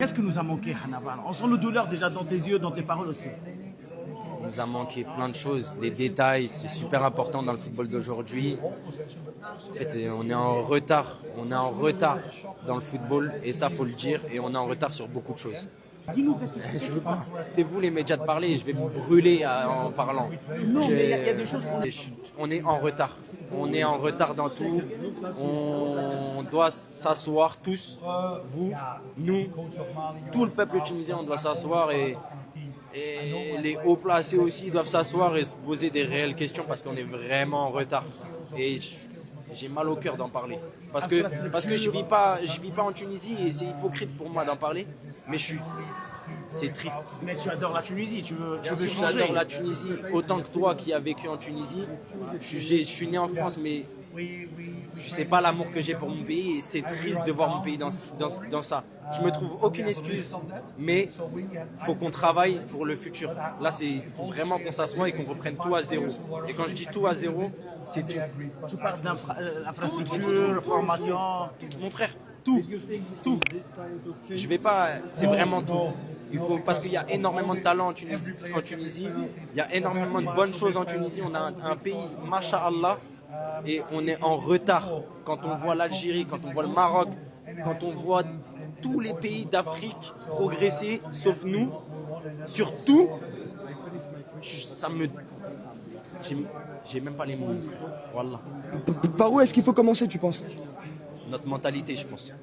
Qu'est-ce qui nous a manqué, Hanaban? On sent le douleur déjà dans tes yeux, dans tes paroles aussi. Il nous a manqué plein de choses, des détails, c'est super important dans le football d'aujourd'hui. En fait, on est en retard, dans le football, et ça, faut le dire, et on est en retard sur beaucoup de choses. Dis-nous, qu'est-ce qui se passe? C'est vous les médias de parler, je vais me brûler en parlant. Non, mais il y a des choses qu'on... On est en retard. On est en retard dans tout. On doit s'asseoir tous, vous, nous, tout le peuple tunisien, on doit s'asseoir et les hauts placés aussi doivent s'asseoir et se poser des réelles questions parce qu'on est vraiment en retard. Et j'ai mal au cœur d'en parler. Parce que je vis pas en Tunisie et c'est hypocrite pour moi d'en parler. Mais c'est triste. Mais tu adores la Tunisie, tu veux changer. J'adore la Tunisie autant que toi qui as vécu en Tunisie. Je suis né en France, mais tu sais pas l'amour que j'ai pour mon pays et c'est triste de voir mon pays dans ça. Je me trouve aucune excuse, mais faut qu'on travaille pour le futur. Là, faut vraiment qu'on s'assoie et qu'on reprenne tout à zéro. Et quand je dis tout à zéro, c'est tout. Tu parles d'infrastructure, formation. Mon frère, tout. Je vais pas, c'est vraiment tout. Parce qu'il y a énormément de talent en Tunisie. Il y a énormément de bonnes choses en Tunisie. On a un pays, masha'Allah, et on est en retard. Quand on voit l'Algérie, quand on voit le Maroc, quand on voit tous les pays d'Afrique progresser, sauf nous, surtout, j'ai même pas les mots. Voilà. Par où est-ce qu'il faut commencer, tu penses? Notre mentalité, je pense.